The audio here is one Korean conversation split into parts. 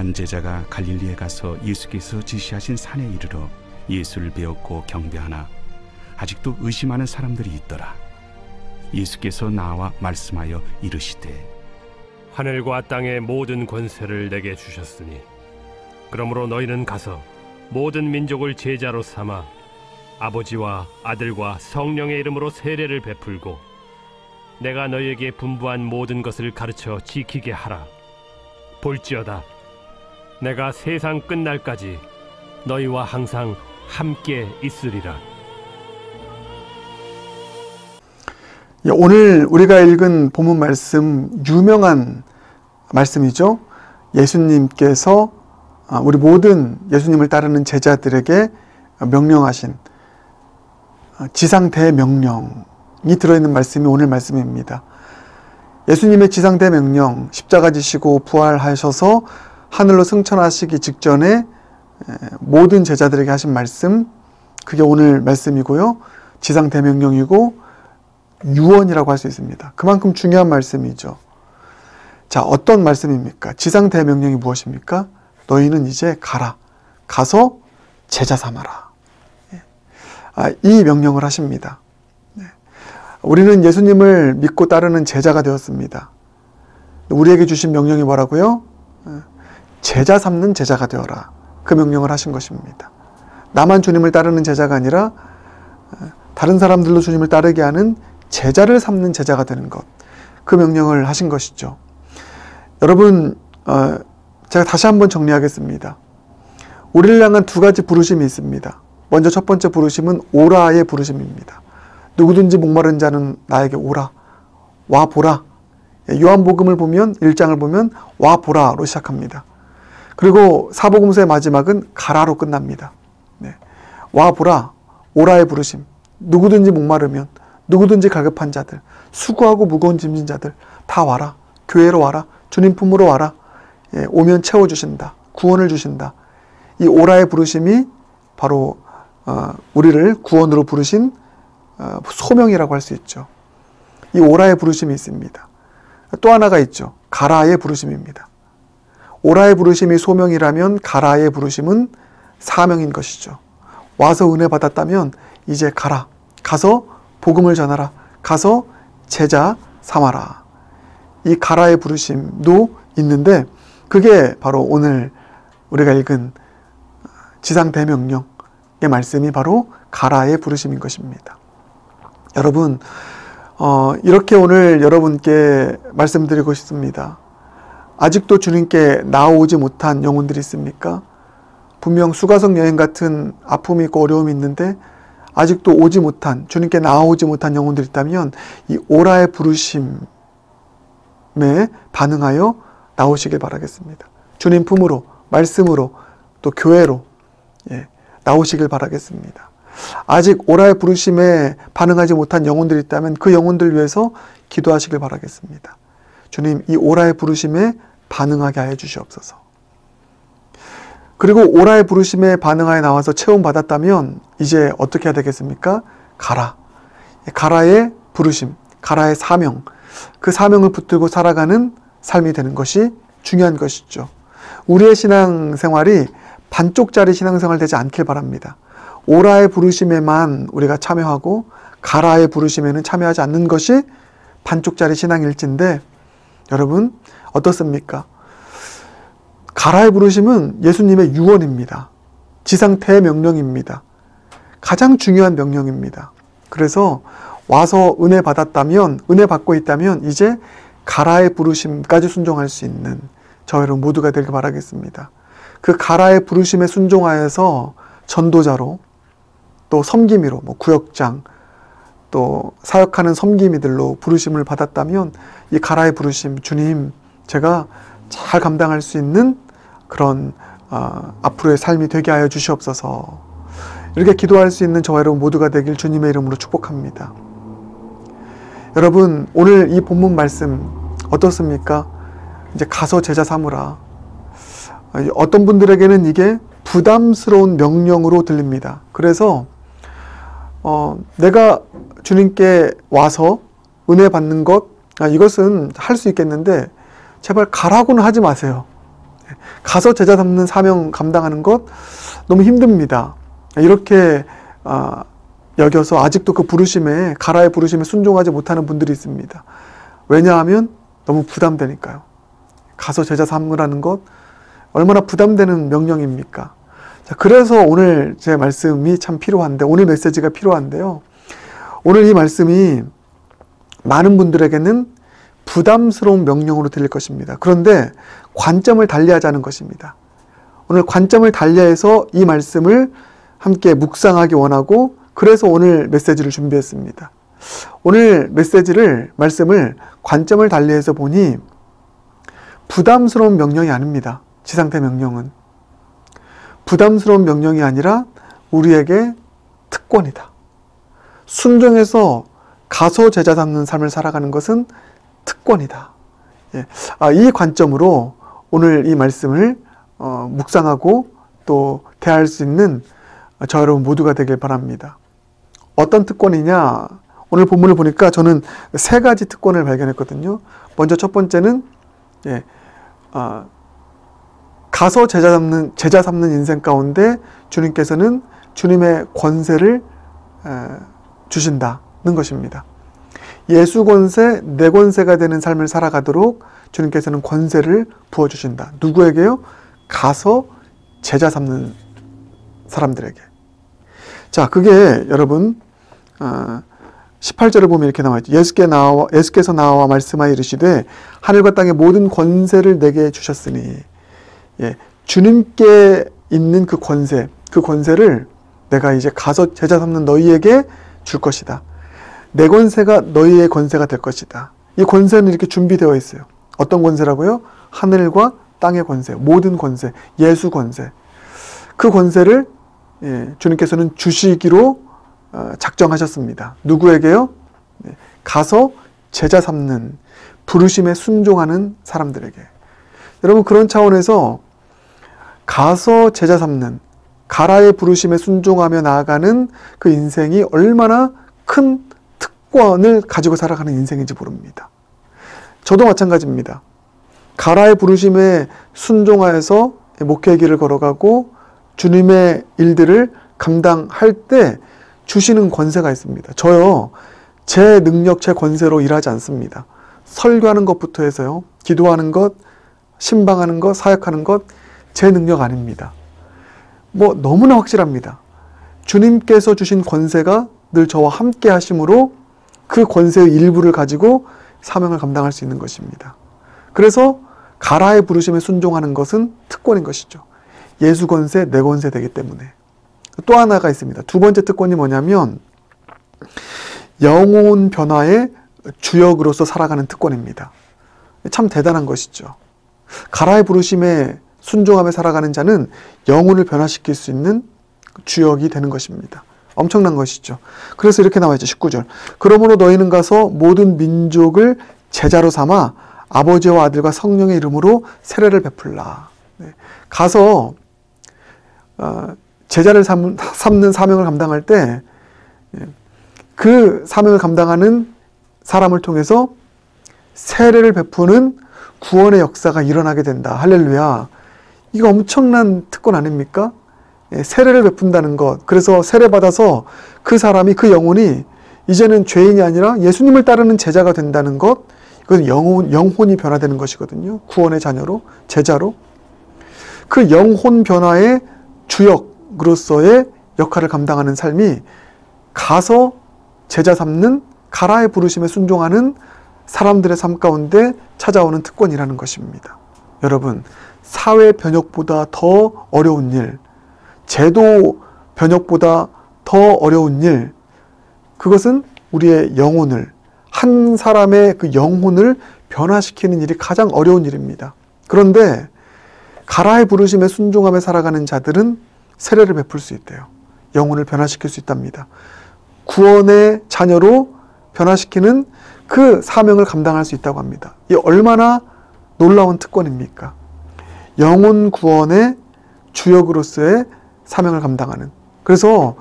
한 제자가 갈릴리에 가서 예수께서 지시하신 산에 이르러 예수를 배웠고 경배하나 아직도 의심하는 사람들이 있더라. 예수께서 나와 말씀하여 이르시되 하늘과 땅의 모든 권세를 내게 주셨으니 그러므로 너희는 가서 모든 민족을 제자로 삼아 아버지와 아들과 성령의 이름으로 세례를 베풀고 내가 너희에게 분부한 모든 것을 가르쳐 지키게 하라. 볼지어다 내가 세상 끝날까지 너희와 항상 함께 있으리라. 오늘 우리가 읽은 본문 말씀, 유명한 말씀이죠. 예수님께서 우리 모든 예수님을 따르는 제자들에게 명령하신 지상대명령이 들어있는 말씀이 오늘 말씀입니다. 예수님의 지상대명령, 십자가 지시고 부활하셔서 하늘로 승천하시기 직전에 모든 제자들에게 하신 말씀, 그게 오늘 말씀이고요. 지상대명령이고 유언이라고 할 수 있습니다. 그만큼 중요한 말씀이죠. 자, 어떤 말씀입니까? 지상대명령이 무엇입니까? 너희는 이제 가라. 가서 제자 삼아라. 이 명령을 하십니다. 우리는 예수님을 믿고 따르는 제자가 되었습니다. 우리에게 주신 명령이 뭐라고요? 제자 삼는 제자가 되어라. 그 명령을 하신 것입니다. 나만 주님을 따르는 제자가 아니라 다른 사람들도 주님을 따르게 하는 제자를 삼는 제자가 되는 것, 그 명령을 하신 것이죠. 여러분, 제가 다시 한번 정리하겠습니다. 우리를 향한 두 가지 부르심이 있습니다. 먼저 첫 번째 부르심은 오라의 부르심입니다. 누구든지 목마른 자는 나에게 오라, 와 보라. 요한복음을 보면 1장을 보면 와 보라로 시작합니다. 그리고 사복음서의 마지막은 가라로 끝납니다. 와 보라, 오라의 부르심. 누구든지 목마르면, 누구든지 갈급한 자들, 수고하고 무거운 짐진 자들 다 와라. 교회로 와라. 주님 품으로 와라. 오면 채워주신다. 구원을 주신다. 이 오라의 부르심이 바로 우리를 구원으로 부르신 소명이라고 할 수 있죠. 이 오라의 부르심이 있습니다. 또 하나가 있죠. 가라의 부르심입니다. 오라의 부르심이 소명이라면 가라의 부르심은 사명인 것이죠. 와서 은혜 받았다면 이제 가라. 가서 복음을 전하라. 가서 제자 삼아라. 이 가라의 부르심도 있는데 그게 바로 오늘 우리가 읽은 지상대명령의 말씀이 바로 가라의 부르심인 것입니다. 여러분, 이렇게 오늘 여러분께 말씀드리고 싶습니다. 아직도 주님께 나오지 못한 영혼들이 있습니까? 분명 수가성 여행 같은 아픔이 있고 어려움이 있는데 아직도 오지 못한, 주님께 나오지 못한 영혼들이 있다면 이 오라의 부르심에 반응하여 나오시길 바라겠습니다. 주님 품으로, 말씀으로, 또 교회로 나오시길 바라겠습니다. 아직 오라의 부르심에 반응하지 못한 영혼들이 있다면 그 영혼들 위해서 기도하시길 바라겠습니다. 주님, 이 오라의 부르심에 반응하게 하여 주시옵소서. 그리고 오라의 부르심에 반응하여 나와서 체험받았다면 이제 어떻게 해야 되겠습니까? 가라. 가라의 부르심, 가라의 사명, 그 사명을 붙들고 살아가는 삶이 되는 것이 중요한 것이죠. 우리의 신앙생활이 반쪽짜리 신앙생활 되지 않길 바랍니다. 오라의 부르심에만 우리가 참여하고 가라의 부르심에는 참여하지 않는 것이 반쪽짜리 신앙일진데 여러분 어떻습니까? 가라의 부르심은 예수님의 유언입니다. 지상대명령입니다. 가장 중요한 명령입니다. 그래서 와서 은혜 받았다면, 은혜 받고 있다면 이제 가라의 부르심까지 순종할 수 있는 저 여러분 모두가 되길 바라겠습니다. 그 가라의 부르심에 순종하여서 전도자로 또 섬기미로 구역장 또 사역하는 섬기미들로 부르심을 받았다면 이 가라의 부르심, 주님 제가 잘 감당할 수 있는 그런 앞으로의 삶이 되게 하여 주시옵소서. 이렇게 기도할 수 있는 저와 여러분 모두가 되길 주님의 이름으로 축복합니다. 여러분 오늘 이 본문 말씀 어떻습니까? 이제 가서 제자 삼으라. 어떤 분들에게는 이게 부담스러운 명령으로 들립니다. 그래서 내가 주님께 와서 은혜 받는 것 이것은 할 수 있겠는데 제발 가라고는 하지 마세요. 가서 제자 삼는 사명 감당하는 것 너무 힘듭니다. 이렇게 여겨서 아직도 그 부르심에, 가라의 부르심에 순종하지 못하는 분들이 있습니다. 왜냐하면 너무 부담되니까요. 가서 제자 삼으라는 것 얼마나 부담되는 명령입니까? 자, 그래서 오늘 제 말씀이 참 필요한데, 오늘 메시지가 필요한데요. 오늘 이 말씀이 많은 분들에게는 부담스러운 명령으로 들릴 것입니다. 그런데 관점을 달리하자는 것입니다. 오늘 관점을 달리해서 이 말씀을 함께 묵상하기 원하고, 그래서 오늘 메시지를 준비했습니다. 오늘 말씀을 관점을 달리해서 보니 부담스러운 명령이 아닙니다. 지상태 명령은. 부담스러운 명령이 아니라 우리에게 특권이다. 순종해서 가서 제자 삼는 삶을 살아가는 것은 특권이다. 이 관점으로 오늘 이 말씀을 묵상하고 또 대할 수 있는 저 여러분 모두가 되길 바랍니다. 어떤 특권이냐? 오늘 본문을 보니까 저는 3가지 특권을 발견했거든요. 먼저 첫 번째는 가서 제자 삼는 인생 가운데 주님께서는 주님의 권세를 주신다는 것입니다. 예수 권세, 내 권세가 되는 삶을 살아가도록 주님께서는 권세를 부어주신다. 누구에게요? 가서 제자 삼는 사람들에게. 자, 그게 여러분 18절을 보면 이렇게 나와 있죠. 예수께서 나와 말씀하여 이르시되 하늘과 땅의 모든 권세를 내게 주셨으니, 주님께 있는 그 권세를 내가 이제 가서 제자 삼는 너희에게 줄 것이다. 내 권세가 너희의 권세가 될 것이다. 이 권세는 이렇게 준비되어 있어요. 어떤 권세라고요? 하늘과 땅의 권세, 모든 권세, 예수 권세. 그 권세를 주님께서는 주시기로 작정하셨습니다. 누구에게요? 가서 제자 삼는, 부르심에 순종하는 사람들에게. 여러분, 그런 차원에서 가서 제자 삼는, 가라의 부르심에 순종하며 나아가는 그 인생이 얼마나 큰 특권을 가지고 살아가는 인생인지 모릅니다. 저도 마찬가지입니다. 가라의 부르심에 순종하여서 목회의 길을 걸어가고 주님의 일들을 감당할 때 주시는 권세가 있습니다. 저요, 제 능력, 제 권세로 일하지 않습니다. 설교하는 것부터 해서요, 기도하는 것, 신방하는 것, 사역하는 것, 제 능력 아닙니다. 너무나 확실합니다. 주님께서 주신 권세가 늘 저와 함께 하심으로 그 권세의 일부를 가지고 사명을 감당할 수 있는 것입니다. 그래서 가라의 부르심에 순종하는 것은 특권인 것이죠. 예수 권세, 내 권세 되기 때문에. 또 하나가 있습니다. 두 번째 특권이 뭐냐면 영혼 변화의 주역으로서 살아가는 특권입니다. 참 대단한 것이죠. 가라의 부르심에 순종하며 살아가는 자는 영혼을 변화시킬 수 있는 주역이 되는 것입니다. 엄청난 것이죠. 그래서 이렇게 나와 있죠. 19절. 그러므로 너희는 가서 모든 민족을 제자로 삼아 아버지와 아들과 성령의 이름으로 세례를 베풀라. 가서 제자를 삼는 사명을 감당할 때 그 사명을 감당하는 사람을 통해서 세례를 베푸는 구원의 역사가 일어나게 된다. 할렐루야. 이거 엄청난 특권 아닙니까? 세례를 베푼다는 것. 그래서 세례받아서 그 사람이, 그 영혼이 이제는 죄인이 아니라 예수님을 따르는 제자가 된다는 것. 이건 영혼이 변화되는 것이거든요. 구원의 자녀로, 제자로. 그 영혼 변화의 주역으로서의 역할을 감당하는 삶이 가서 제자 삼는, 가라의 부르심에 순종하는 사람들의 삶 가운데 찾아오는 특권이라는 것입니다. 여러분, 사회 변혁보다 더 어려운 일, 제도 변혁보다 더 어려운 일, 그것은 우리의 영혼을, 한 사람의 그 영혼을 변화시키는 일이 가장 어려운 일입니다. 그런데 가라의 부르심에 순종하며 살아가는 자들은 세례를 베풀 수 있대요. 영혼을 변화시킬 수 있답니다. 구원의 자녀로 변화시키는 그 사명을 감당할 수 있다고 합니다. 이 얼마나 놀라운 특권입니까? 영혼 구원의 주역으로서의 사명을 감당하는. 그래서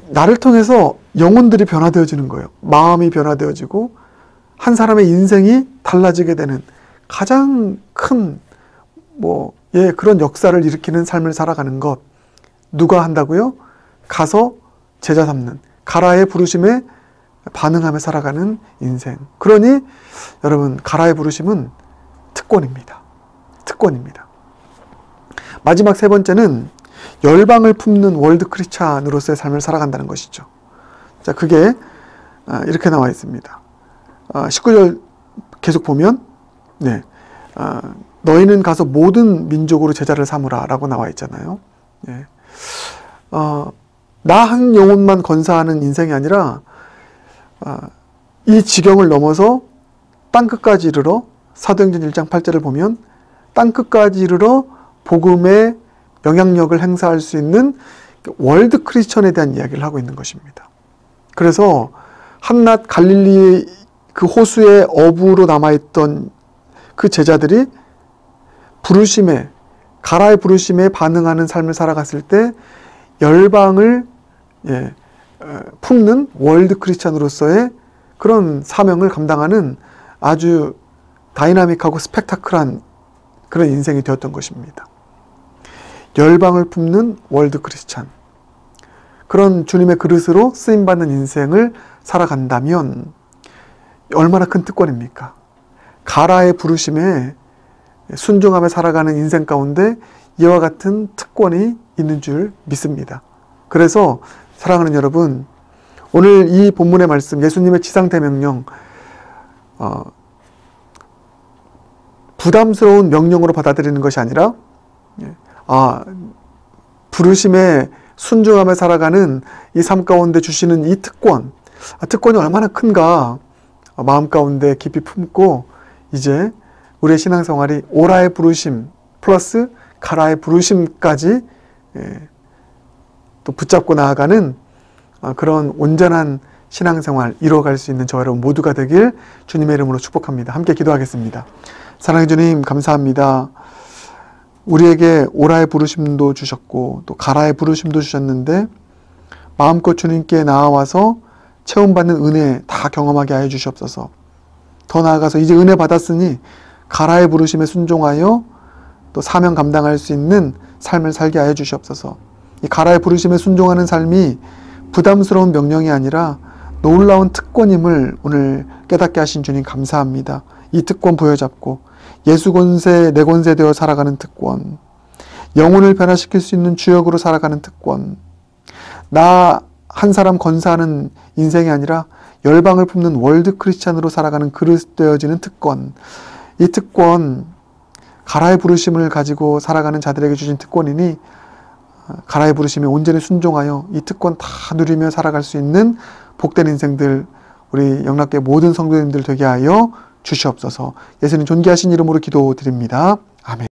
나를 통해서 영혼들이 변화되어지는 거예요. 마음이 변화되어지고 한 사람의 인생이 달라지게 되는 가장 큰 그런 역사를 일으키는 삶을 살아가는 것. 누가 한다고요? 가서 제자 삼는, 가라의 부르심에 반응하며 살아가는 인생. 그러니 여러분, 가라의 부르심은 특권입니다. 특권입니다. 마지막 세 번째는 열방을 품는 월드 크리스찬으로서의 삶을 살아간다는 것이죠. 자, 그게 이렇게 나와 있습니다. 19절 계속 보면 너희는 가서 모든 민족으로 제자를 삼으라 라고 나와 있잖아요. 나 한 영혼만 건사하는 인생이 아니라 이 지경을 넘어서 땅끝까지 이르러, 사도행전 1장 8절을 보면 땅끝까지 이르러 복음의 영향력을 행사할 수 있는 월드 크리스천에 대한 이야기를 하고 있는 것입니다. 그래서 한낱 갈릴리의 그 호수의 어부로 남아있던 그 제자들이 부르심에, 가라의 부르심에 반응하는 삶을 살아갔을 때 열방을 품는 월드 크리스찬으로서의 그런 사명을 감당하는 아주 다이나믹하고 스펙타클한 그런 인생이 되었던 것입니다. 열방을 품는 월드 크리스찬. 그런 주님의 그릇으로 쓰임받는 인생을 살아간다면 얼마나 큰 특권입니까? 가라의 부르심에 순종하며 살아가는 인생 가운데 이와 같은 특권이 있는 줄 믿습니다. 그래서 사랑하는 여러분, 오늘 이 본문의 말씀, 예수님의 지상대명령, 부담스러운 명령으로 받아들이는 것이 아니라 부르심에 순종하며 살아가는 이 삶 가운데 주시는 이 특권, 특권이 얼마나 큰가 마음 가운데 깊이 품고 이제 우리의 신앙생활이 오라의 부르심 플러스 가라의 부르심까지 또 붙잡고 나아가는 그런 온전한 신앙생활 이루어갈 수 있는 저와 여러분 모두가 되길 주님의 이름으로 축복합니다. 함께 기도하겠습니다. 사랑의 주님, 감사합니다. 우리에게 오라의 부르심도 주셨고 또 가라의 부르심도 주셨는데 마음껏 주님께 나아와서 체험받는 은혜 다 경험하게 하여 주시옵소서. 더 나아가서 이제 은혜 받았으니 가라의 부르심에 순종하여 또 사명 감당할 수 있는 삶을 살게 하여 주시옵소서. 이 가라의 부르심에 순종하는 삶이 부담스러운 명령이 아니라 놀라운 특권임을 오늘 깨닫게 하신 주님 감사합니다. 이 특권 부여잡고 예수 권세, 내 권세 되어 살아가는 특권, 영혼을 변화시킬 수 있는 주역으로 살아가는 특권, 나 한 사람 건사하는 인생이 아니라 열방을 품는 월드 크리스찬으로 살아가는 그릇 되어지는 특권, 이 특권, 가라의 부르심을 가지고 살아가는 자들에게 주신 특권이니 가라의 부르심에 온전히 순종하여 이 특권 다 누리며 살아갈 수 있는 복된 인생들 우리 영락교회 모든 성도님들 되게 하여 주시옵소서. 예수님 존귀하신 이름으로 기도드립니다. 아멘.